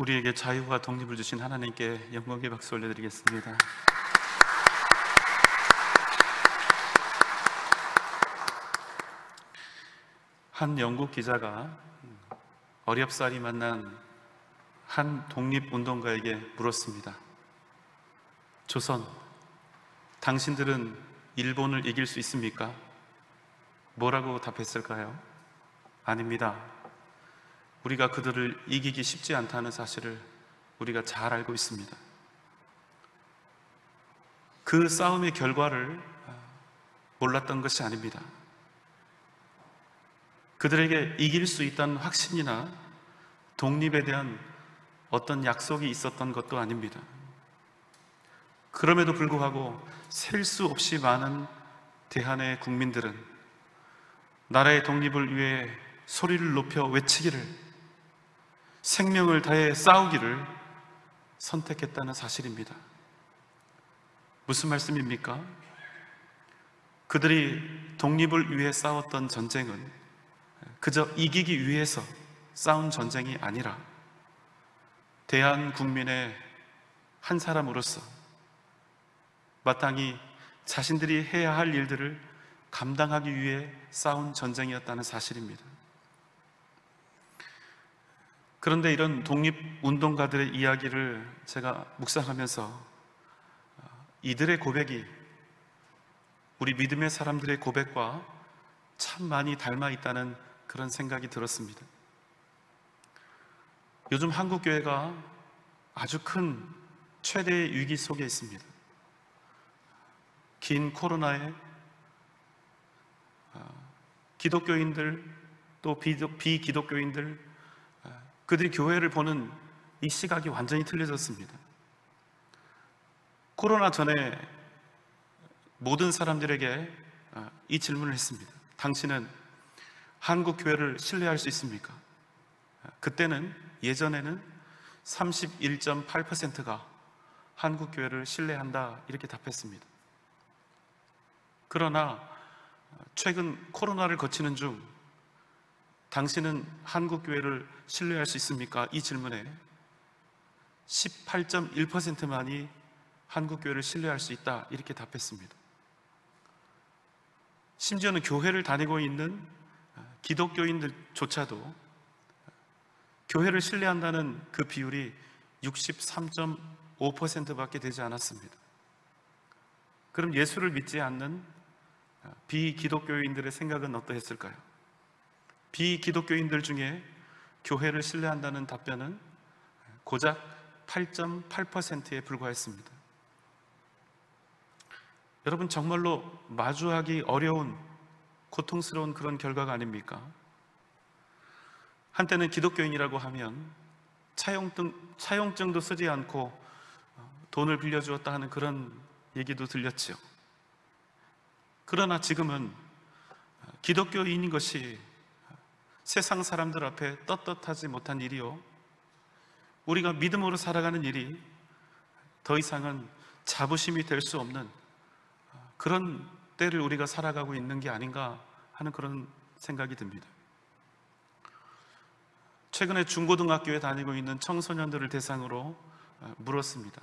우리에게 자유와 독립을 주신 하나님께 영광의 박수 올려드리겠습니다. 한 영국 기자가 어렵사리 만난 한 독립운동가에게 물었습니다. 조선, 당신들은 일본을 이길 수 있습니까? 뭐라고 답했을까요? 아닙니다. 우리가 그들을 이기기 쉽지 않다는 사실을 우리가 잘 알고 있습니다. 그 싸움의 결과를 몰랐던 것이 아닙니다. 그들에게 이길 수 있다는 확신이나 독립에 대한 어떤 약속이 있었던 것도 아닙니다. 그럼에도 불구하고 셀 수 없이 많은 대한의 국민들은 나라의 독립을 위해 소리를 높여 외치기를, 생명을 다해 싸우기를 선택했다는 사실입니다. 무슨 말씀입니까? 그들이 독립을 위해 싸웠던 전쟁은 그저 이기기 위해서 싸운 전쟁이 아니라 대한 국민의 한 사람으로서 마땅히 자신들이 해야 할 일들을 감당하기 위해 싸운 전쟁이었다는 사실입니다. 그런데 이런 독립운동가들의 이야기를 제가 묵상하면서 이들의 고백이 우리 믿음의 사람들의 고백과 참 많이 닮아 있다는 그런 생각이 들었습니다. 요즘 한국교회가 아주 큰 최대의 위기 속에 있습니다. 긴 코로나에 기독교인들 또 비기독교인들 그들이 교회를 보는 이 시각이 완전히 틀려졌습니다. 코로나 전에 모든 사람들에게 이 질문을 했습니다. 당신은 한국 교회를 신뢰할 수 있습니까? 그때는 예전에는 31.8%가 한국 교회를 신뢰한다 이렇게 답했습니다. 그러나 최근 코로나를 거치는 중 당신은 한국 교회를 신뢰할 수 있습니까? 이 질문에 18.1%만이 한국 교회를 신뢰할 수 있다 이렇게 답했습니다. 심지어는 교회를 다니고 있는 기독교인들조차도 교회를 신뢰한다는 그 비율이 63.5%밖에 되지 않았습니다. 그럼 예수를 믿지 않는 비기독교인들의 생각은 어떠했을까요? 비기독교인들 중에 교회를 신뢰한다는 답변은 고작 8.8%에 불과했습니다. 여러분, 정말로 마주하기 어려운 고통스러운 그런 결과가 아닙니까? 한때는 기독교인이라고 하면 차용증도 쓰지 않고 돈을 빌려주었다 하는 그런 얘기도 들렸지요. 그러나 지금은 기독교인인 것이 세상 사람들 앞에 떳떳하지 못한 일이요, 우리가 믿음으로 살아가는 일이 더 이상은 자부심이 될 수 없는 그런 때를 우리가 살아가고 있는 게 아닌가 하는 그런 생각이 듭니다. 최근에 중고등학교에 다니고 있는 청소년들을 대상으로 물었습니다.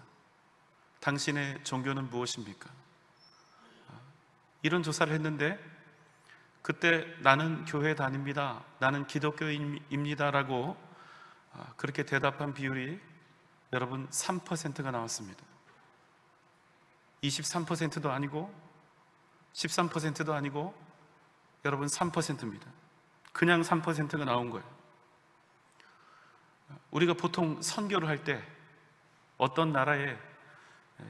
당신의 종교는 무엇입니까? 이런 조사를 했는데 그때 나는 교회 다닙니다, 나는 기독교인입니다 라고 그렇게 대답한 비율이 여러분 3%가 나왔습니다. 23%도 아니고 13%도 아니고 여러분 3%입니다. 그냥 3%가 나온 거예요. 우리가 보통 선교를 할 때 어떤 나라에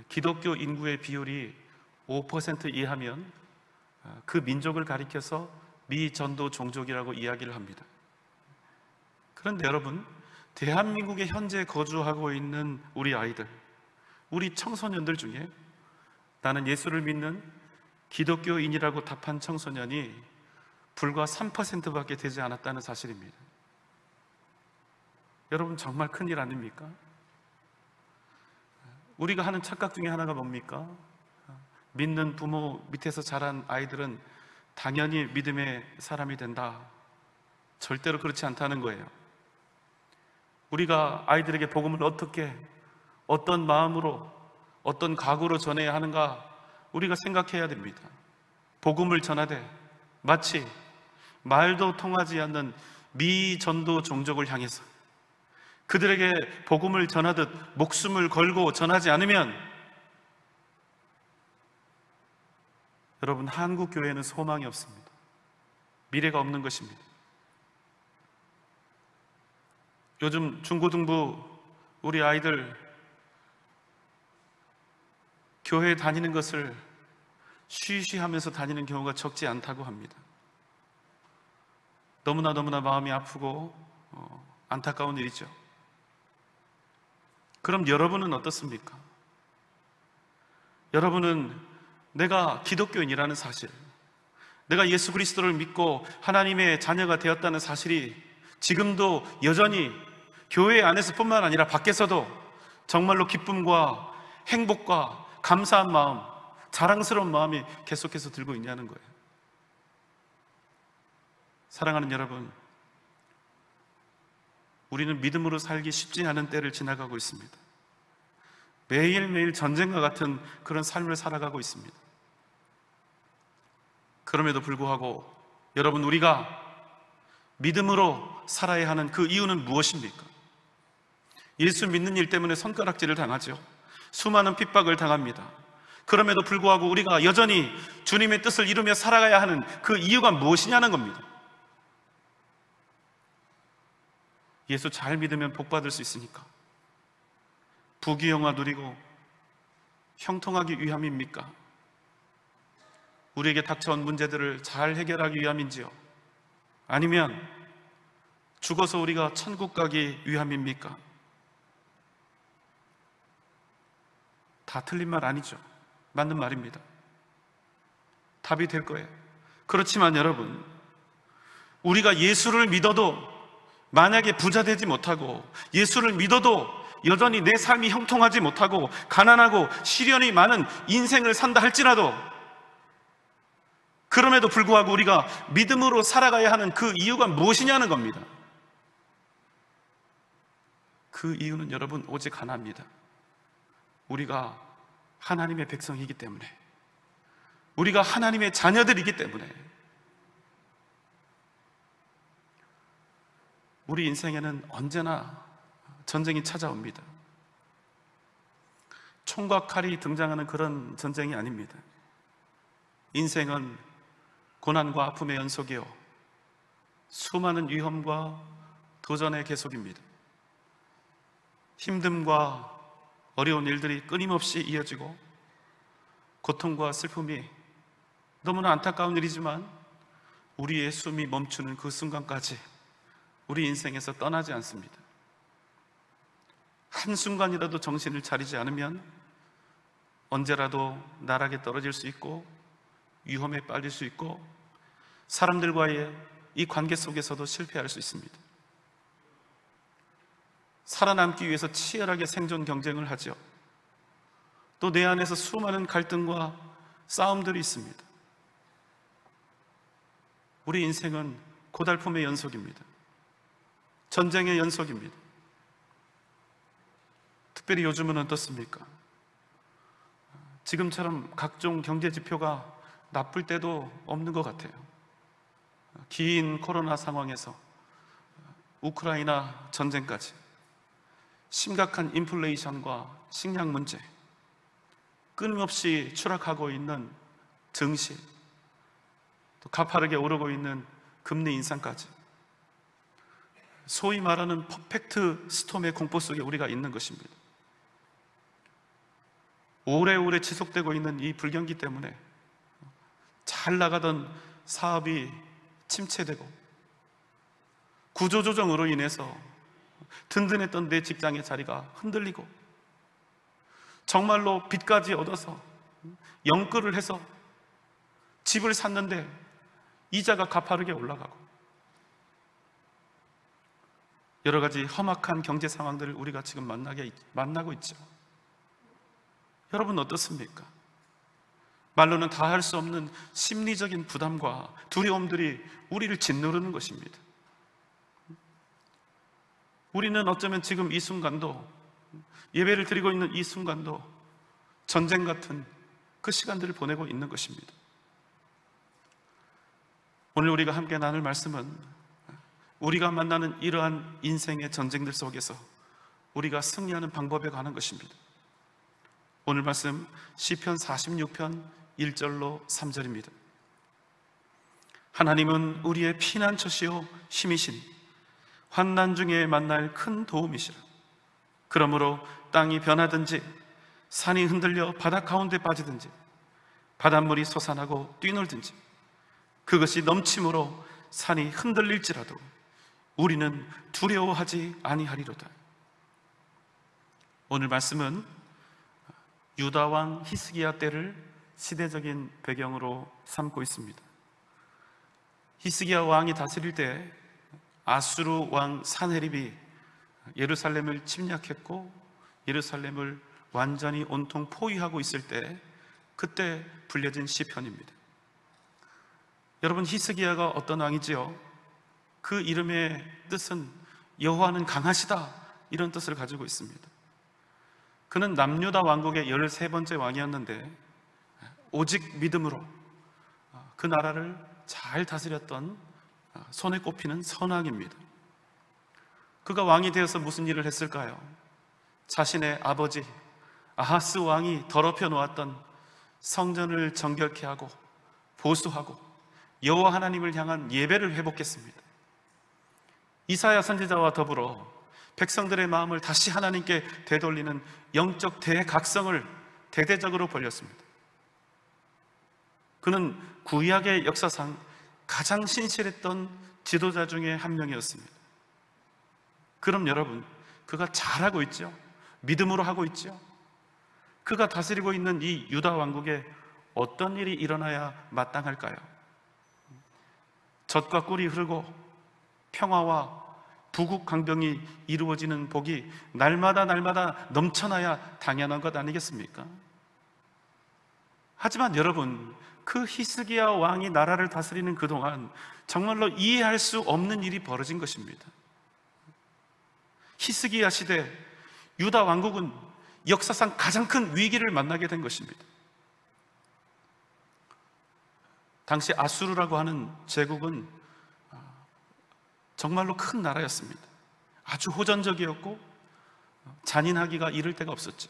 기독교 인구의 비율이 5% 이하면 그 민족을 가리켜서 미전도 종족이라고 이야기를 합니다. 그런데 여러분, 대한민국에 현재 거주하고 있는 우리 아이들, 우리 청소년들 중에 나는 예수를 믿는 기독교인이라고 답한 청소년이 불과 3%밖에 되지 않았다는 사실입니다. 여러분, 정말 큰일 아닙니까? 우리가 하는 착각 중에 하나가 뭡니까? 믿는 부모 밑에서 자란 아이들은 당연히 믿음의 사람이 된다. 절대로 그렇지 않다는 거예요. 우리가 아이들에게 복음을 어떻게, 어떤 마음으로, 어떤 각오로 전해야 하는가 우리가 생각해야 됩니다. 복음을 전하되 마치 말도 통하지 않는 미전도 종족을 향해서 그들에게 복음을 전하듯 목숨을 걸고 전하지 않으면 여러분, 한국 교회는 소망이 없습니다. 미래가 없는 것입니다. 요즘 중고등부 우리 아이들 교회에 다니는 것을 쉬쉬하면서 다니는 경우가 적지 않다고 합니다. 너무나 마음이 아프고 안타까운 일이죠. 그럼 여러분은 어떻습니까? 여러분은 내가 기독교인이라는 사실, 내가 예수 그리스도를 믿고 하나님의 자녀가 되었다는 사실이 지금도 여전히 교회 안에서뿐만 아니라 밖에서도 정말로 기쁨과 행복과 감사한 마음, 자랑스러운 마음이 계속해서 들고 있냐는 거예요. 사랑하는 여러분, 우리는 믿음으로 살기 쉽지 않은 때를 지나가고 있습니다. 매일매일 전쟁과 같은 그런 삶을 살아가고 있습니다. 그럼에도 불구하고 여러분, 우리가 믿음으로 살아야 하는 그 이유는 무엇입니까? 예수 믿는 일 때문에 손가락질을 당하죠. 수많은 핍박을 당합니다. 그럼에도 불구하고 우리가 여전히 주님의 뜻을 이루며 살아가야 하는 그 이유가 무엇이냐는 겁니다. 예수 잘 믿으면 복 받을 수 있으니까, 부귀영화 누리고 형통하기 위함입니까? 우리에게 닥쳐온 문제들을 잘 해결하기 위함인지요? 아니면 죽어서 우리가 천국 가기 위함입니까? 다 틀린 말 아니죠. 맞는 말입니다. 답이 될 거예요. 그렇지만 여러분, 우리가 예수를 믿어도 만약에 부자 되지 못하고, 예수를 믿어도 여전히 내 삶이 형통하지 못하고 가난하고 시련이 많은 인생을 산다 할지라도, 그럼에도 불구하고 우리가 믿음으로 살아가야 하는 그 이유가 무엇이냐는 겁니다. 그 이유는 여러분, 오직 하나입니다. 우리가 하나님의 백성이기 때문에, 우리가 하나님의 자녀들이기 때문에. 우리 인생에는 언제나 전쟁이 찾아옵니다. 총과 칼이 등장하는 그런 전쟁이 아닙니다. 인생은 고난과 아픔의 연속이요, 수많은 위험과 도전의 계속입니다. 힘듦과 어려운 일들이 끊임없이 이어지고, 고통과 슬픔이 너무나 안타까운 일이지만 우리의 숨이 멈추는 그 순간까지 우리 인생에서 떠나지 않습니다. 한순간이라도 정신을 차리지 않으면 언제라도 나락에 떨어질 수 있고, 위험에 빠질 수 있고, 사람들과의 이 관계 속에서도 실패할 수 있습니다. 살아남기 위해서 치열하게 생존 경쟁을 하죠. 또 내 안에서 수많은 갈등과 싸움들이 있습니다. 우리 인생은 고달픔의 연속입니다. 전쟁의 연속입니다. 특별히 요즘은 어떻습니까? 지금처럼 각종 경제 지표가 나쁠 때도 없는 것 같아요. 긴 코로나 상황에서 우크라이나 전쟁까지, 심각한 인플레이션과 식량 문제, 끊임없이 추락하고 있는 증시, 또 가파르게 오르고 있는 금리 인상까지, 소위 말하는 퍼펙트 스톰의 공포 속에 우리가 있는 것입니다. 오래오래 지속되고 있는 이 불경기 때문에 잘 나가던 사업이 침체되고, 구조조정으로 인해서 든든했던 내 직장의 자리가 흔들리고, 정말로 빚까지 얻어서 영끌을 해서 집을 샀는데 이자가 가파르게 올라가고, 여러 가지 험악한 경제 상황들을 우리가 지금 만나고 있죠. 여러분 어떻습니까? 말로는 다 할 수 없는 심리적인 부담과 두려움들이 우리를 짓누르는 것입니다. 우리는 어쩌면 지금 이 순간도, 예배를 드리고 있는 이 순간도 전쟁 같은 그 시간들을 보내고 있는 것입니다. 오늘 우리가 함께 나눌 말씀은 우리가 만나는 이러한 인생의 전쟁들 속에서 우리가 승리하는 방법에 관한 것입니다. 오늘 말씀 시편 46편 1절로 3절입니다. 하나님은 우리의 피난처시요 힘이시니 환난 중에 만날 큰 도움이시라. 그러므로 땅이 변하든지 산이 흔들려 바다 가운데 빠지든지 바닷물이 솟아나고 뛰놀든지 그것이 넘침으로 산이 흔들릴지라도 우리는 두려워하지 아니하리로다. 오늘 말씀은 유다 왕 히스기야 때를 시대적인 배경으로 삼고 있습니다. 히스기야 왕이 다스릴 때 아수르 왕 산헤립이 예루살렘을 침략했고 예루살렘을 완전히 온통 포위하고 있을 때, 그때 불려진 시편입니다. 여러분, 히스기야가 어떤 왕이지요? 그 이름의 뜻은 여호와는 강하시다, 이런 뜻을 가지고 있습니다. 그는 남유다 왕국의 13번째 왕이었는데 오직 믿음으로 그 나라를 잘 다스렸던 손에 꼽히는 선왕입니다. 그가 왕이 되어서 무슨 일을 했을까요? 자신의 아버지 아하스 왕이 더럽혀 놓았던 성전을 정결케 하고 보수하고 여호와 하나님을 향한 예배를 회복했습니다. 이사야 선지자와 더불어 백성들의 마음을 다시 하나님께 되돌리는 영적 대각성을 대대적으로 벌였습니다. 그는 구약의 역사상 가장 신실했던 지도자 중에 한 명이었습니다. 그럼 여러분, 그가 잘하고 있죠? 믿음으로 하고 있죠? 그가 다스리고 있는 이 유다 왕국에 어떤 일이 일어나야 마땅할까요? 젖과 꿀이 흐르고 평화와 부국 강병이 이루어지는 복이 날마다 넘쳐나야 당연한 것 아니겠습니까? 하지만 여러분, 그 히스기야 왕이 나라를 다스리는 그동안 정말로 이해할 수 없는 일이 벌어진 것입니다. 히스기야 시대 유다 왕국은 역사상 가장 큰 위기를 만나게 된 것입니다. 당시 아수르라고 하는 제국은 정말로 큰 나라였습니다. 아주 호전적이었고 잔인하기가 이를 데가 없었죠.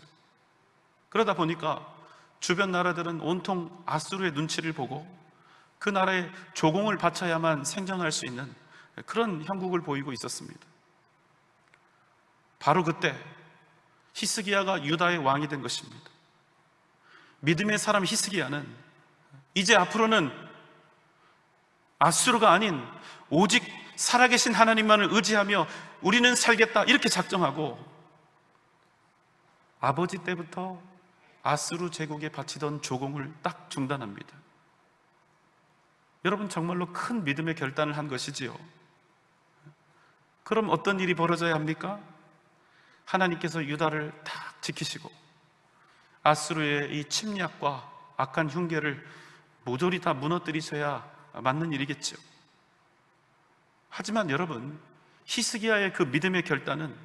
그러다 보니까 주변 나라들은 온통 아수르의 눈치를 보고 그 나라에 조공을 바쳐야만 생존할 수 있는 그런 형국을 보이고 있었습니다. 바로 그때 히스기야가 유다의 왕이 된 것입니다. 믿음의 사람 히스기야는 이제 앞으로는 아수르가 아닌 오직 살아계신 하나님만을 의지하며 우리는 살겠다, 이렇게 작정하고 아버지 때부터 아수르 제국에 바치던 조공을 딱 중단합니다. 여러분, 정말로 큰 믿음의 결단을 한 것이지요. 그럼 어떤 일이 벌어져야 합니까? 하나님께서 유다를 딱 지키시고 아수르의 이 침략과 악한 흉계를 모조리 다 무너뜨리셔야 맞는 일이겠죠. 하지만 여러분, 히스기야의 그 믿음의 결단은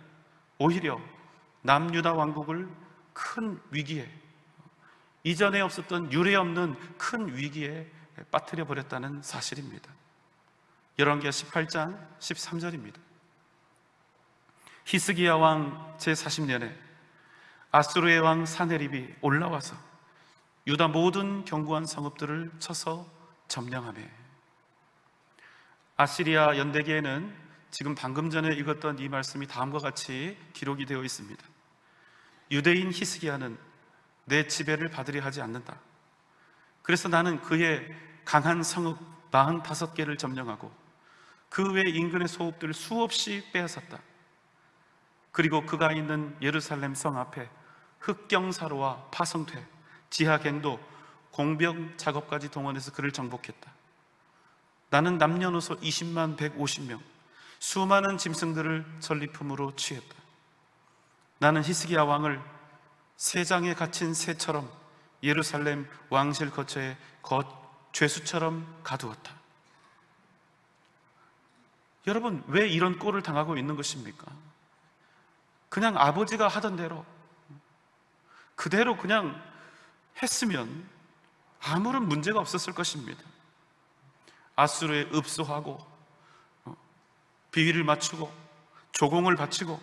오히려 남유다 왕국을 큰 위기에, 이전에 없었던 유례 없는 큰 위기에 빠뜨려 버렸다는 사실입니다. 열왕기하 18장 13절입니다. 히스기야 왕 제40년에 아수르의 왕 산헤립이 올라와서 유다 모든 견고한 성읍들을 쳐서 점령하매. 아시리아 연대기에는 지금 방금 전에 읽었던 이 말씀이 다음과 같이 기록이 되어 있습니다. 유대인 히스기야는 내 지배를 받으려 하지 않는다. 그래서 나는 그의 강한 성읍 45개를 점령하고 그 외 인근의 소읍들을 수없이 빼앗았다. 그리고 그가 있는 예루살렘 성 앞에 흑경사로와 파성퇴, 지하갱도, 공병 작업까지 동원해서 그를 정복했다. 나는 남녀노소 20만 150명, 수많은 짐승들을 전리품으로 취했다. 나는 히스기야 왕을 새장에 갇힌 새처럼 예루살렘 왕실 거처에 죄수처럼 가두었다. 여러분, 왜 이런 꼴을 당하고 있는 것입니까? 그냥 아버지가 하던 대로 그대로 그냥 했으면 아무런 문제가 없었을 것입니다. 앗수르에 읍소하고 비위를 맞추고 조공을 바치고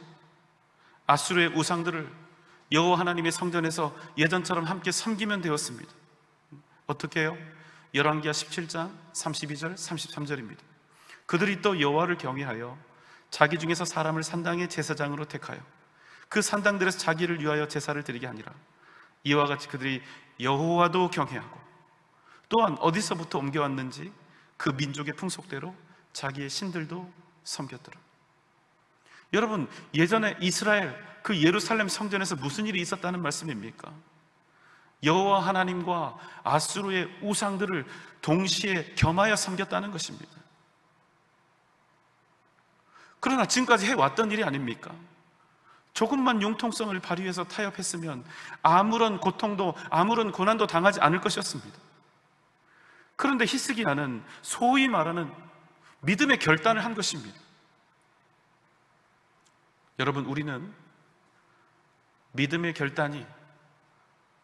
앗수르의 우상들을 여호와 하나님의 성전에서 예전처럼 함께 섬기면 되었습니다. 어떻게 해요? 열왕기하 17장 32절 33절입니다. 그들이 또 여호와를 경외하여 자기 중에서 사람을 산당의 제사장으로 택하여 그 산당들에서 자기를 위하여 제사를 드리게 하니라. 이와 같이 그들이 여호와도 경외하고 또한 어디서부터 옮겨왔는지 그 민족의 풍속대로 자기의 신들도 섬겼더라. 여러분, 예전에 이스라엘 그 예루살렘 성전에서 무슨 일이 있었다는 말씀입니까? 여호와 하나님과 앗수르의 우상들을 동시에 겸하여 섬겼다는 것입니다. 그러나 지금까지 해왔던 일이 아닙니까? 조금만 융통성을 발휘해서 타협했으면 아무런 고통도 아무런 고난도 당하지 않을 것이었습니다. 그런데 히스기야는 소위 말하는 믿음의 결단을 한 것입니다. 여러분, 우리는 믿음의 결단이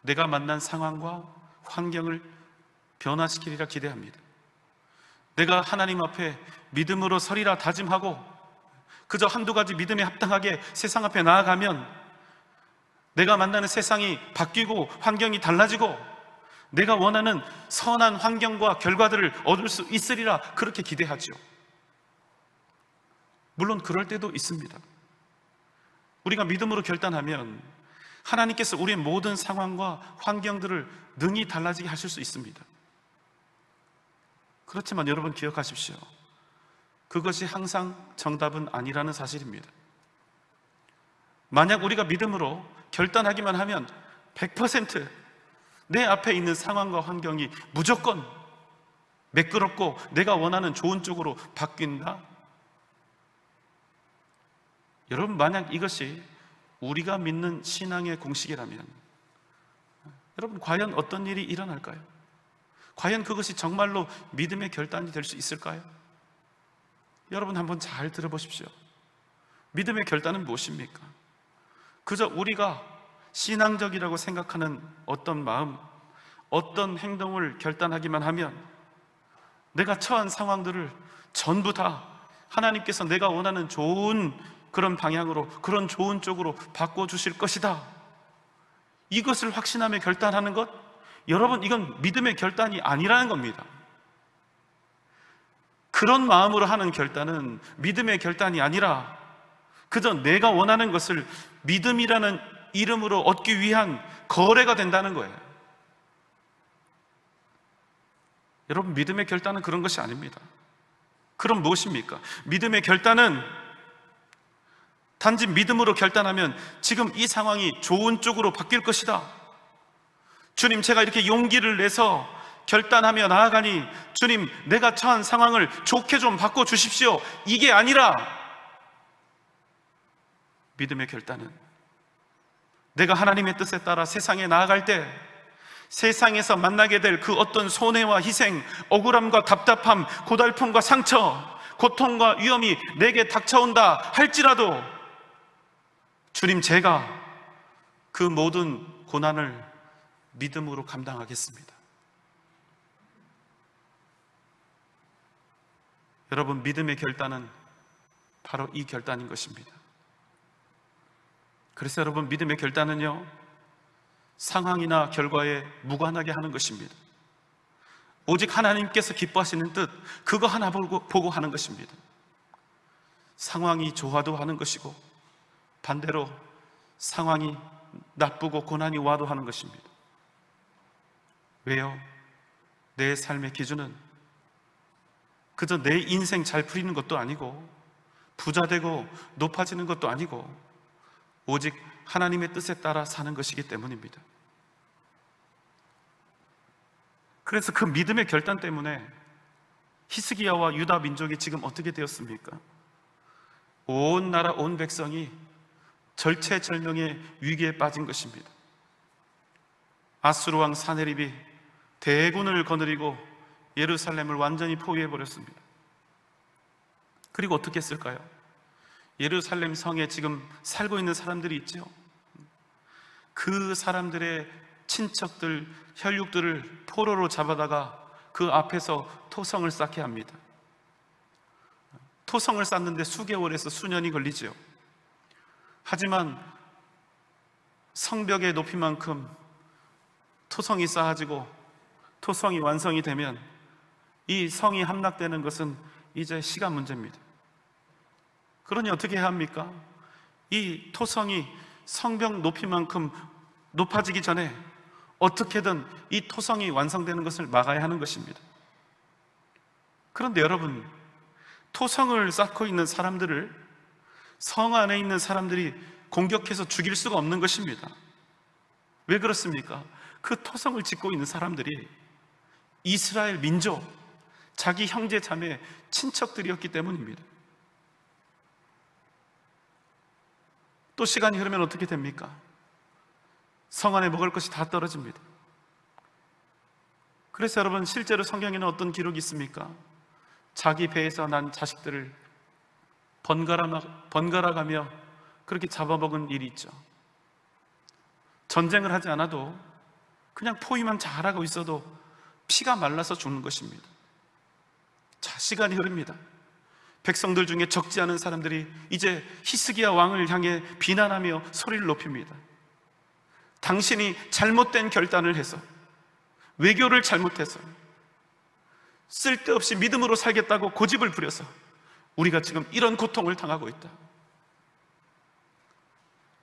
내가 만난 상황과 환경을 변화시키리라 기대합니다. 내가 하나님 앞에 믿음으로 서리라 다짐하고 그저 한두 가지 믿음에 합당하게 세상 앞에 나아가면 내가 만나는 세상이 바뀌고 환경이 달라지고 내가 원하는 선한 환경과 결과들을 얻을 수 있으리라 그렇게 기대하죠. 물론 그럴 때도 있습니다. 우리가 믿음으로 결단하면 하나님께서 우리의 모든 상황과 환경들을 능히 달라지게 하실 수 있습니다. 그렇지만 여러분 기억하십시오. 그것이 항상 정답은 아니라는 사실입니다. 만약 우리가 믿음으로 결단하기만 하면 100% 내 앞에 있는 상황과 환경이 무조건 매끄럽고 내가 원하는 좋은 쪽으로 바뀐다? 여러분, 만약 이것이 우리가 믿는 신앙의 공식이라면 여러분, 과연 어떤 일이 일어날까요? 과연 그것이 정말로 믿음의 결단이 될 수 있을까요? 여러분, 한번 잘 들어보십시오. 믿음의 결단은 무엇입니까? 그저 우리가 신앙적이라고 생각하는 어떤 마음, 어떤 행동을 결단하기만 하면 내가 처한 상황들을 전부 다 하나님께서 내가 원하는 좋은 그런 방향으로, 그런 좋은 쪽으로 바꿔주실 것이다, 이것을 확신하며 결단하는 것, 여러분, 이건 믿음의 결단이 아니라는 겁니다. 그런 마음으로 하는 결단은 믿음의 결단이 아니라 그저 내가 원하는 것을 믿음이라는 이름으로 얻기 위한 거래가 된다는 거예요. 여러분, 믿음의 결단은 그런 것이 아닙니다. 그럼 무엇입니까? 믿음의 결단은 단지 믿음으로 결단하면 지금 이 상황이 좋은 쪽으로 바뀔 것이다. 주님, 제가 이렇게 용기를 내서 결단하며 나아가니 주님, 내가 처한 상황을 좋게 좀 바꿔주십시오, 이게 아니라 믿음의 결단은 내가 하나님의 뜻에 따라 세상에 나아갈 때 세상에서 만나게 될 그 어떤 손해와 희생, 억울함과 답답함, 고달픔과 상처, 고통과 위험이 내게 닥쳐온다 할지라도 주님, 제가 그 모든 고난을 믿음으로 감당하겠습니다. 여러분, 믿음의 결단은 바로 이 결단인 것입니다. 그래서 여러분, 믿음의 결단은요, 상황이나 결과에 무관하게 하는 것입니다. 오직 하나님께서 기뻐하시는 뜻, 그거 하나 보고 하는 것입니다. 상황이 좋아도 하는 것이고 반대로 상황이 나쁘고 고난이 와도 하는 것입니다. 왜요? 내 삶의 기준은 그저 내 인생 잘 풀리는 것도 아니고 부자 되고 높아지는 것도 아니고 오직 하나님의 뜻에 따라 사는 것이기 때문입니다. 그래서 그 믿음의 결단 때문에 히스기야와 유다 민족이 지금 어떻게 되었습니까? 온 나라 온 백성이 절체절명의 위기에 빠진 것입니다. 아수르 왕 사네립이 대군을 거느리고 예루살렘을 완전히 포위해버렸습니다. 그리고 어떻게 했을까요? 예루살렘 성에 지금 살고 있는 사람들이 있죠. 그 사람들의 친척들, 혈육들을 포로로 잡아다가 그 앞에서 토성을 쌓게 합니다. 토성을 쌓는데 수개월에서 수년이 걸리지요. 하지만 성벽의 높이만큼 토성이 쌓아지고 토성이 완성이 되면 이 성이 함락되는 것은 이제 시간 문제입니다. 그러니 어떻게 해야 합니까? 이 토성이 성벽 높이만큼 높아지기 전에 어떻게든 이 토성이 완성되는 것을 막아야 하는 것입니다. 그런데 여러분, 토성을 쌓고 있는 사람들을 성 안에 있는 사람들이 공격해서 죽일 수가 없는 것입니다. 왜 그렇습니까? 그 토성을 짓고 있는 사람들이 이스라엘 민족, 자기 형제 자매 친척들이었기 때문입니다. 또 시간이 흐르면 어떻게 됩니까? 성 안에 먹을 것이 다 떨어집니다. 그래서 여러분, 실제로 성경에는 어떤 기록이 있습니까? 자기 배에서 난 자식들을 번갈아가며 그렇게 잡아먹은 일이 있죠. 전쟁을 하지 않아도 그냥 포위만 잘하고 있어도 피가 말라서 죽는 것입니다. 자, 시간이 흐릅니다. 백성들 중에 적지 않은 사람들이 이제 히스기야 왕을 향해 비난하며 소리를 높입니다. 당신이 잘못된 결단을 해서, 외교를 잘못해서, 쓸데없이 믿음으로 살겠다고 고집을 부려서 우리가 지금 이런 고통을 당하고 있다.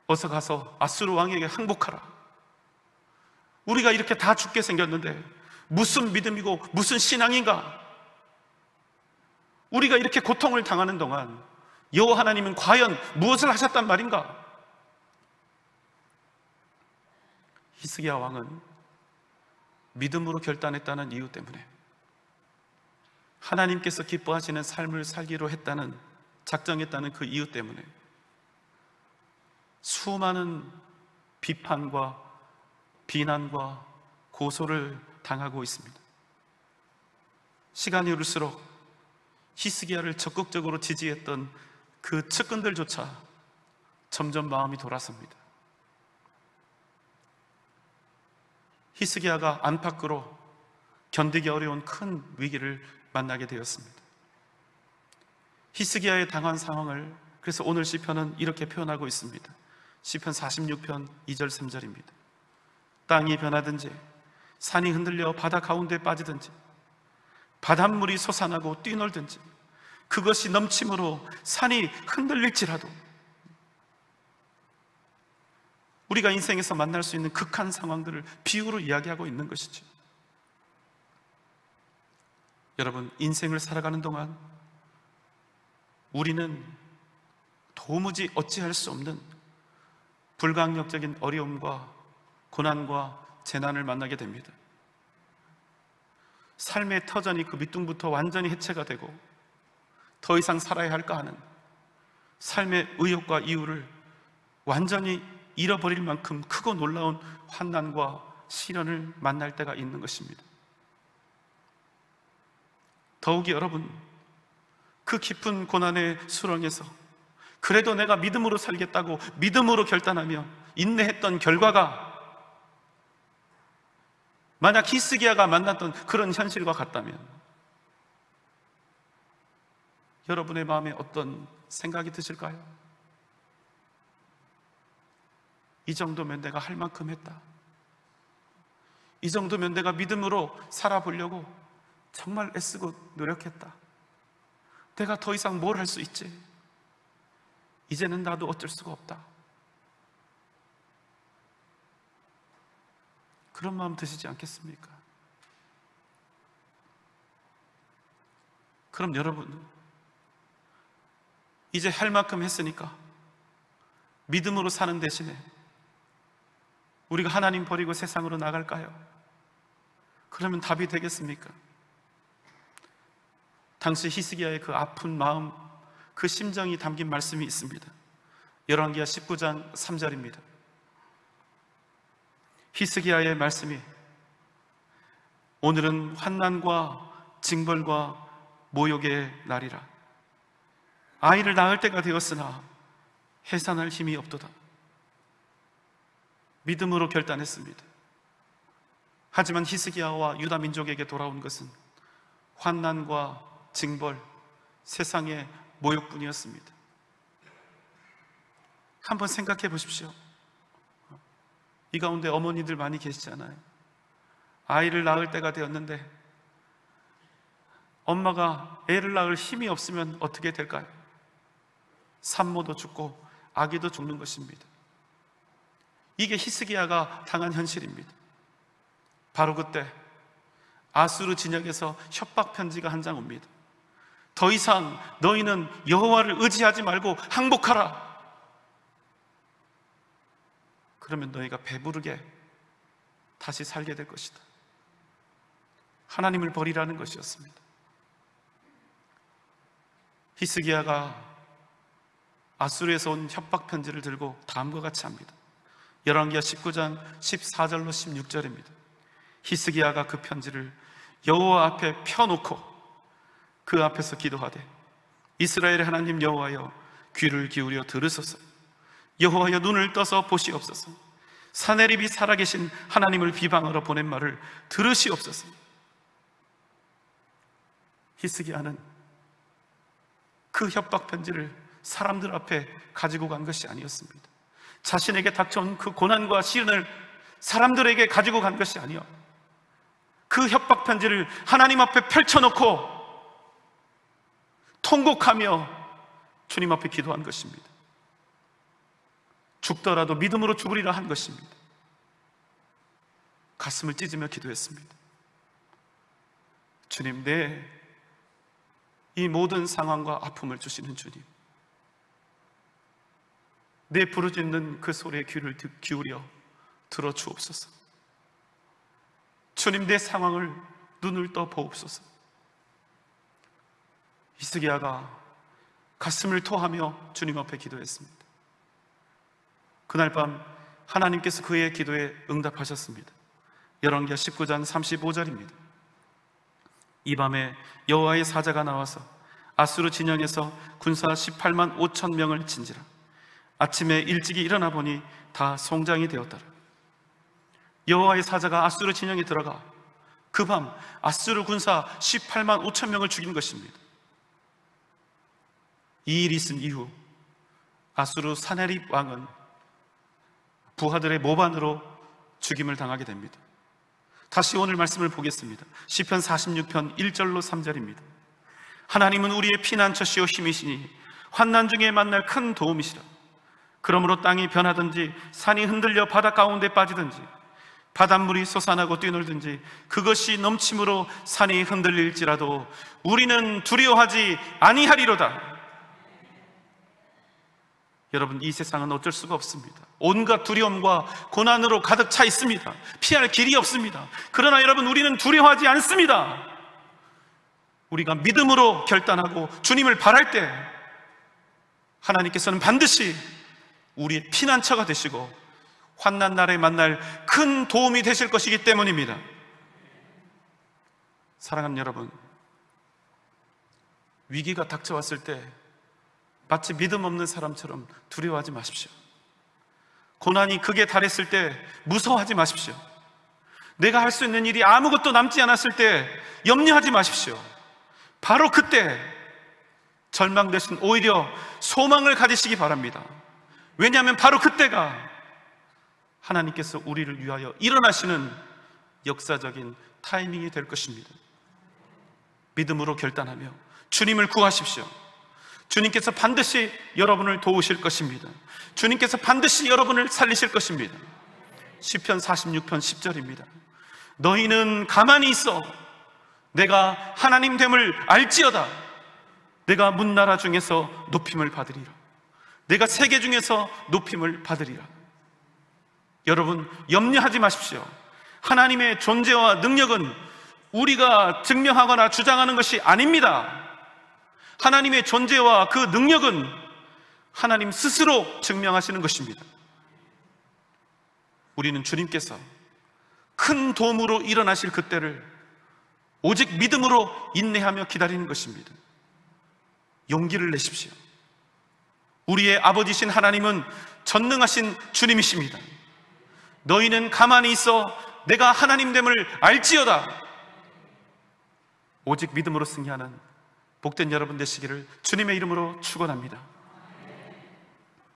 어서 가서 아수르 왕에게 항복하라. 우리가 이렇게 다 죽게 생겼는데 무슨 믿음이고 무슨 신앙인가? 우리가 이렇게 고통을 당하는 동안 여호와 하나님은 과연 무엇을 하셨단 말인가? 히스기야 왕은 믿음으로 결단했다는 이유 때문에, 하나님께서 기뻐하시는 삶을 살기로 했다는, 작정했다는 그 이유 때문에 수많은 비판과 비난과 고소를 당하고 있습니다. 시간이 흐를수록 히스기야를 적극적으로 지지했던 그 측근들조차 점점 마음이 돌아섭니다. 히스기야가 안팎으로 견디기 어려운 큰 위기를 만나게 되었습니다. 히스기야의 당한 상황을 그래서 오늘 시편은 이렇게 표현하고 있습니다. 시편 46편 2절 3절입니다. 땅이 변하든지 산이 흔들려 바다 가운데 빠지든지 바닷물이 솟아나고 뛰놀든지 그것이 넘침으로 산이 흔들릴지라도, 우리가 인생에서 만날 수 있는 극한 상황들을 비유로 이야기하고 있는 것이죠. 여러분, 인생을 살아가는 동안 우리는 도무지 어찌할 수 없는 불가항력적인 어려움과 고난과 재난을 만나게 됩니다. 삶의 터전이 그 밑둥부터 완전히 해체가 되고 더 이상 살아야 할까 하는 삶의 의욕과 이유를 완전히 잃어버릴 만큼 크고 놀라운 환난과 시련을 만날 때가 있는 것입니다. 더욱이 여러분, 그 깊은 고난의 수렁에서 그래도 내가 믿음으로 살겠다고 믿음으로 결단하며 인내했던 결과가 만약 히스기야가 만났던 그런 현실과 같다면 여러분의 마음에 어떤 생각이 드실까요? 이 정도면 내가 할 만큼 했다. 이 정도면 내가 믿음으로 살아보려고 정말 애쓰고 노력했다. 내가 더 이상 뭘 할 수 있지? 이제는 나도 어쩔 수가 없다. 그런 마음 드시지 않겠습니까? 그럼 여러분, 이제 할 만큼 했으니까 믿음으로 사는 대신에 우리가 하나님 버리고 세상으로 나갈까요? 그러면 답이 되겠습니까? 당시 히스기야의 그 아픈 마음, 그 심정이 담긴 말씀이 있습니다. 열왕기하 19장 3절입니다. 히스기야의 말씀이 오늘은 환난과 징벌과 모욕의 날이라. 아이를 낳을 때가 되었으나 해산할 힘이 없도다. 믿음으로 결단했습니다. 하지만 히스기야와 유다 민족에게 돌아온 것은 환난과 징벌, 세상의 모욕뿐이었습니다. 한번 생각해 보십시오. 이 가운데 어머니들 많이 계시잖아요. 아이를 낳을 때가 되었는데 엄마가 애를 낳을 힘이 없으면 어떻게 될까요? 산모도 죽고 아기도 죽는 것입니다. 이게 히스기야가 당한 현실입니다. 바로 그때 아수르 진영에서 협박 편지가 한 장 옵니다. 더 이상 너희는 여호와를 의지하지 말고 항복하라. 그러면 너희가 배부르게 다시 살게 될 것이다. 하나님을 버리라는 것이었습니다. 히스기야가 아수르에서 온 협박 편지를 들고 다음과 같이 합니다. 열왕기하 19장 14절로 16절입니다. 히스기야가 그 편지를 여호와 앞에 펴놓고 그 앞에서 기도하되 이스라엘의 하나님 여호와여 귀를 기울여 들으소서. 여호와여 눈을 떠서 보시옵소서. 사내립이 살아계신 하나님을 비방하러 보낸 말을 들으시옵소서. 히스기야는 그 협박 편지를 사람들 앞에 가지고 간 것이 아니었습니다. 자신에게 닥쳐온 그 고난과 시련을 사람들에게 가지고 간 것이 아니요, 그 협박 편지를 하나님 앞에 펼쳐놓고 통곡하며 주님 앞에 기도한 것입니다. 죽더라도 믿음으로 죽으리라 한 것입니다. 가슴을 찢으며 기도했습니다. 주님, 내 이 모든 상황과 아픔을 주시는 주님, 내 부르짖는 그 소리에 귀를 기울여 들어주옵소서. 주님, 내 상황을 눈을 떠 보옵소서. 히스기야가 가슴을 토하며 주님 앞에 기도했습니다. 그날 밤 하나님께서 그의 기도에 응답하셨습니다. 열왕기하 19장 35절입니다. 이 밤에 여호와의 사자가 나와서 아수르 진영에서 군사 18만 5천 명을 친지라. 아침에 일찍이 일어나 보니 다 송장이 되었더라. 여호와의 사자가 아수르 진영에 들어가 그 밤 아수르 군사 18만 5천 명을 죽인 것입니다. 이 일이 있은 이후 아수르 사네립 왕은 부하들의 모반으로 죽임을 당하게 됩니다. 다시 오늘 말씀을 보겠습니다. 시편 46편 1절로 3절입니다. 하나님은 우리의 피난처시오 힘이시니 환난 중에 만날 큰 도움이시라. 그러므로 땅이 변하든지 산이 흔들려 바다 가운데 빠지든지 바닷물이 솟아나고 뛰놀든지 그것이 넘침으로 산이 흔들릴지라도 우리는 두려워하지 아니하리로다. 여러분, 이 세상은 어쩔 수가 없습니다. 온갖 두려움과 고난으로 가득 차 있습니다. 피할 길이 없습니다. 그러나 여러분, 우리는 두려워하지 않습니다. 우리가 믿음으로 결단하고 주님을 바랄 때 하나님께서는 반드시 우리의 피난처가 되시고 환난 날에 만날 큰 도움이 되실 것이기 때문입니다. 사랑하는 여러분, 위기가 닥쳐왔을 때 마치 믿음 없는 사람처럼 두려워하지 마십시오. 고난이 극에 달했을 때 무서워하지 마십시오. 내가 할 수 있는 일이 아무것도 남지 않았을 때 염려하지 마십시오. 바로 그때 절망 대신 오히려 소망을 가지시기 바랍니다. 왜냐하면 바로 그때가 하나님께서 우리를 위하여 일어나시는 역사적인 타이밍이 될 것입니다. 믿음으로 결단하며 주님을 구하십시오. 주님께서 반드시 여러분을 도우실 것입니다. 주님께서 반드시 여러분을 살리실 것입니다. 시편 46편 10절입니다. 너희는 가만히 있어 내가 하나님 됨을 알지어다. 내가 문나라 중에서 높임을 받으리라. 내가 세계 중에서 높임을 받으리라. 여러분, 염려하지 마십시오. 하나님의 존재와 능력은 우리가 증명하거나 주장하는 것이 아닙니다. 하나님의 존재와 그 능력은 하나님 스스로 증명하시는 것입니다. 우리는 주님께서 큰 도움으로 일어나실 그때를 오직 믿음으로 인내하며 기다리는 것입니다. 용기를 내십시오. 우리의 아버지신 하나님은 전능하신 주님이십니다. 너희는 가만히 있어 내가 하나님됨을 알지어다. 오직 믿음으로 승리하는 복된 여러분 되시기를 주님의 이름으로 축원합니다.